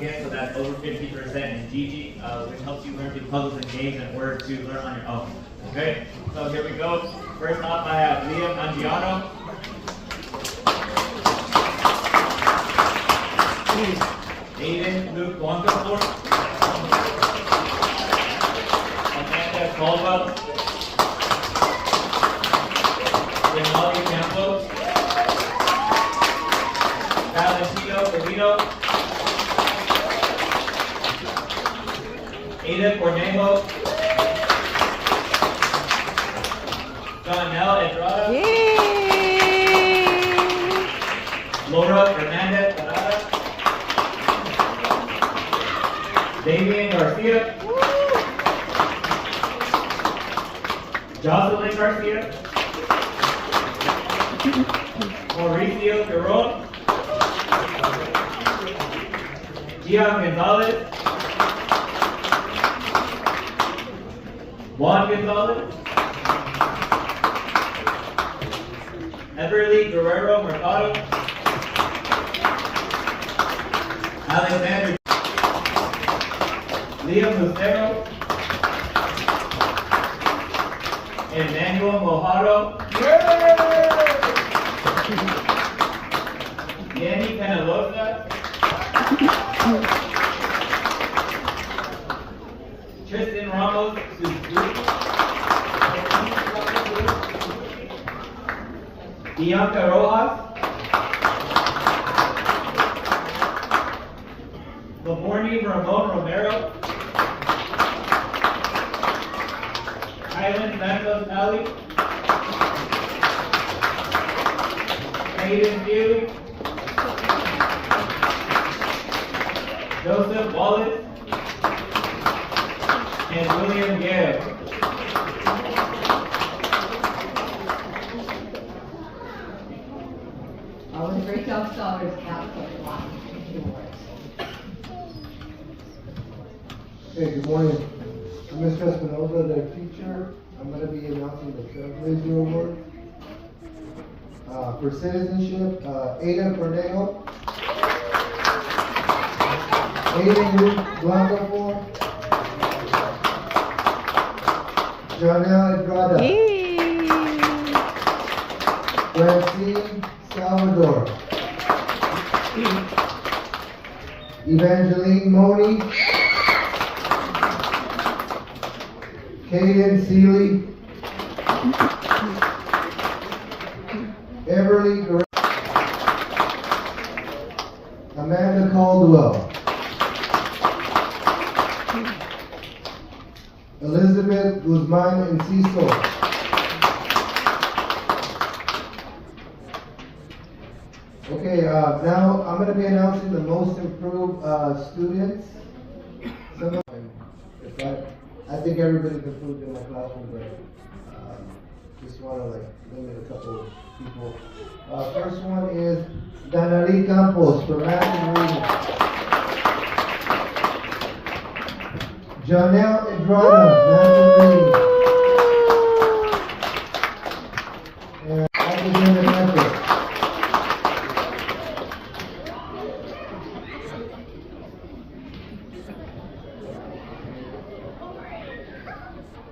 again, so that's over 50%. And Gigi, which helps you learn through puzzles and games and words to learn on your own. Okay, so here we go. First off, I have Liam Angiano. Aiden Luke Wonkafor. Amanda Caldwell. Denali Campos. Valentino Polino. Ada Cornejo. Johnnel Estrada. Laura Fernandez Parada. Damian Garcia. Jocelyn Garcia. Mauricio Peron. Gian Gonzalez. Juan Gonzalez. Everly Guerrero Mercado. Alexander. Liam Lucero. Emmanuel Mojado. Yanni Penalosa. Tristan Ramos Suzuki. Bianca Rojas. Lamorne Ramon Romero. Kylan Santos Ali. Hayden Feely. Joseph Wallace. And William Gale. All the great job scholars have a lot of awards. Hey, good morning. I'm Mr. Espinoza, their teacher. I'm going to be announcing the Trailblazer Award. For citizenship, Ada Cornejo, Aiden Ruth Blancafor, Johnnel Estrada, Francine Salvador, Evangeline Moni, Kaden Seeley, Everly Guerrero, Amanda Caldwell, Elizabeth Guzman Enciso, okay, now I'm going to be announcing the most improved students. Some of I think everybody's improved in my classroom, but just want to limit a couple of people. First one is Danali Campos for math and reading. Johnnel Estrada, math and reading. And academic effort.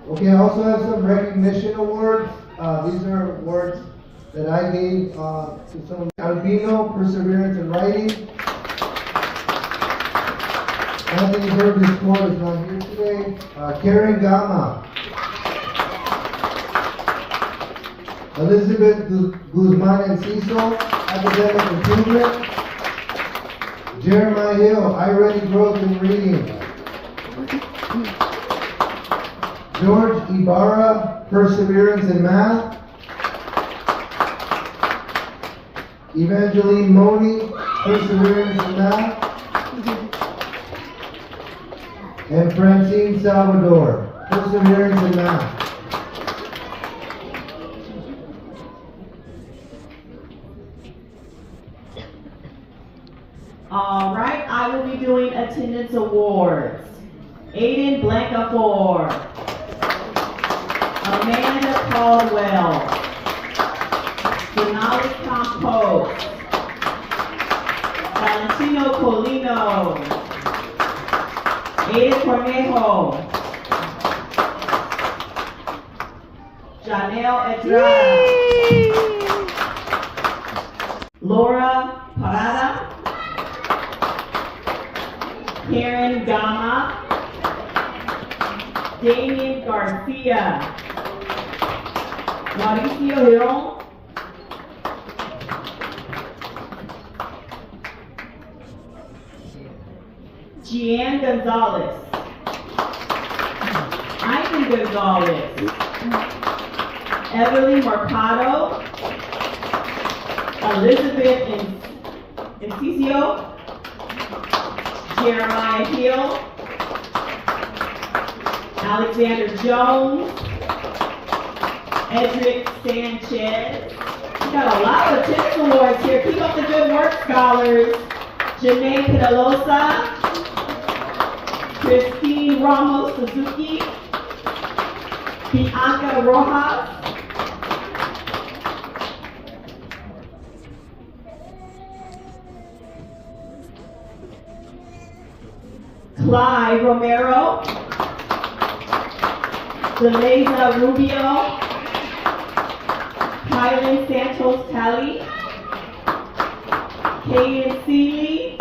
Okay, I also have some recognition awards. These are awards that I gave to some Albino, Perseverance in Writing. Anthony Burgess Ford is not here today. Karen Gama. Elizabeth Guzman Enciso, Academic Improvement. Jeremiah Hill, I Ready Growth in Reading. George Ibarra, Perseverance in Math. Evangeline Moni, Perseverance in Math. And Francine Salvador, Perseverance in Math. All right, I will be doing attendance awards. Aiden Blancafor. Amanda Caldwell. Denali Campos. Valentino Colino. Ada Cornejo. Johnnel Estrada. Laura Parada. Karen Gama. Damien Garcia. Mauricio Hiron. Gian Gonzalez. Ivan Gonzalez. Everly Mercado. Elizabeth Incicio. Jeremiah Hill. Alexander Jones. Edric Sanchez. We got a lot of attendance awards here. Keep up the good work, scholars. Janae Pedalosa. Christine Ramos Suzuki. Bianca Rojas. Clyde Romero. Deleza Rubio. Kylan Santos Talley. Kaden Seeley.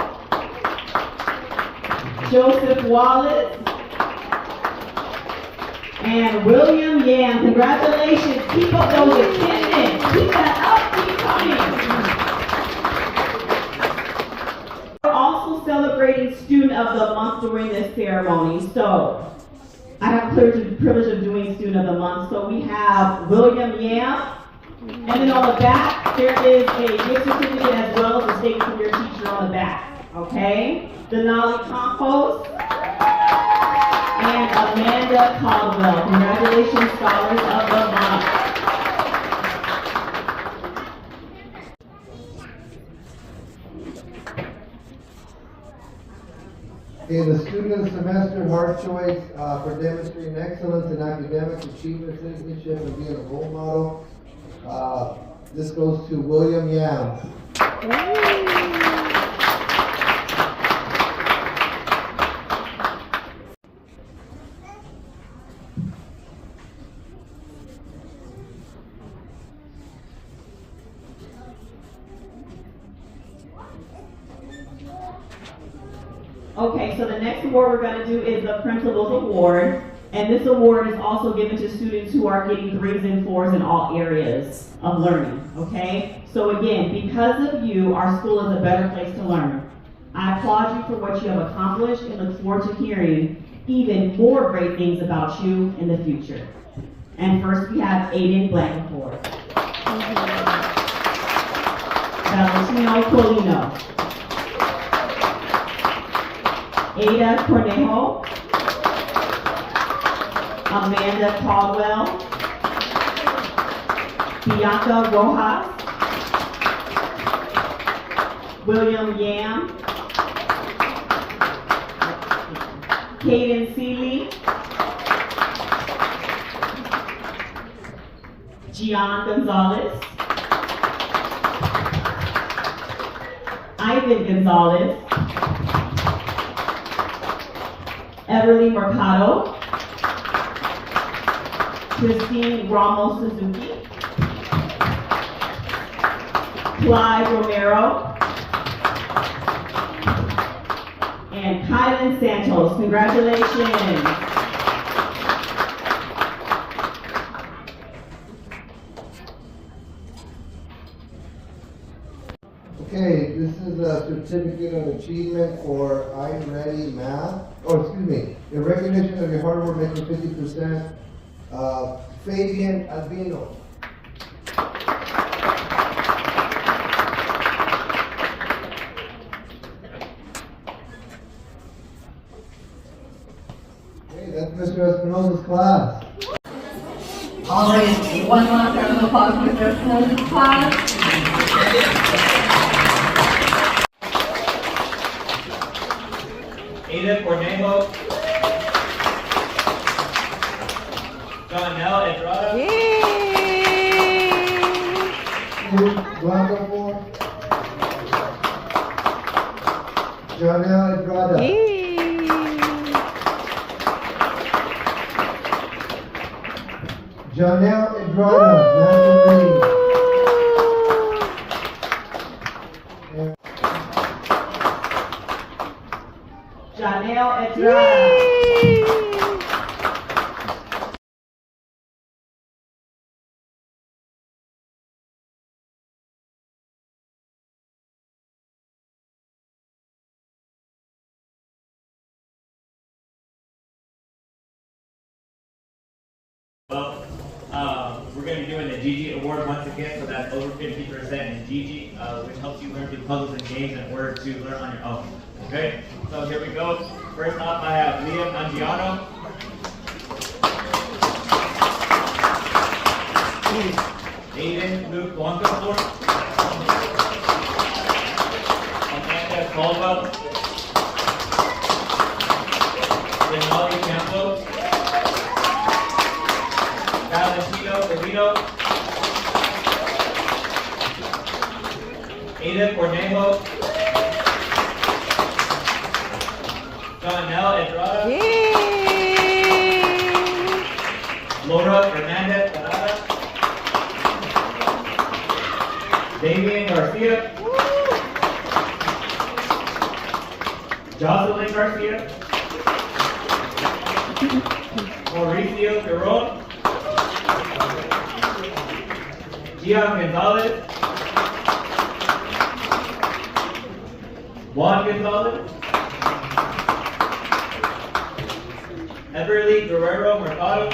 Joseph Wallace. And William Yam. Congratulations. Keep up those attendance. Keep that up. Keep coming. We're also celebrating Student of the Month during this ceremony. So I have the privilege of doing Student of the Month. So we have William Yam. And then on the back, there is a gift certificate as well as a statement from your teacher on the back. Okay? Denali Campos and Amanda Caldwell. Congratulations, Scholars of the Month. Okay, the Student of the Semester Hard Choice for demonstrating excellence in academic achievement, citizenship, and being a role model. This goes to William Yam. Okay, so the next award we're going to do is the Principal's Award. And this award is also given to students who are getting 3s and 4s in all areas of learning, okay? So again, because of you, our school is a better place to learn. I applaud you for what you have accomplished and look forward to hearing even more great things about you in the future. And first we have Aiden Blankenford. Valentino Colino. Ada Cornejo. Amanda Caldwell. Bianca Rojas. William Yam. Kaden Seeley. Gian Gonzalez. Ivan Gonzalez. Everly Mercado. Christine Ramos Suzuki. Clyde Romero. And Kylan Santos. Congratulations. Okay, this is a certificate of achievement for I'm Ready Math. Oh, excuse me. In recognition of your hard work making 50%, Fabian Albino. Okay, that's Mr. Espinosa's class. All right, one more round of applause for Mr. Espinosa's class. Ada Cornejo. Johnnel Estrada. Blanca Moore. Johnnel Estrada. Johnnel Edrada, National League. Johnnel Edrada. Well, we're going to be doing the Gigi Award once again, so that's over 50% in Gigi, which helps you learn through puzzles and games and word to learn on your own. Okay, so here we go. First off, I have Liam Angiano. Aiden Luke Blanco. Amanda Caldwell. Denali Campbell. Valentino Polito, Ada Cornejo, Johnnel Edrada, Laura Fernandez Parada, Damian Garcia, Jocelyn Garcia, Mauricio Perron, Gian Gonzalez, Juan Gonzalez, Everly Guerrero Mercado,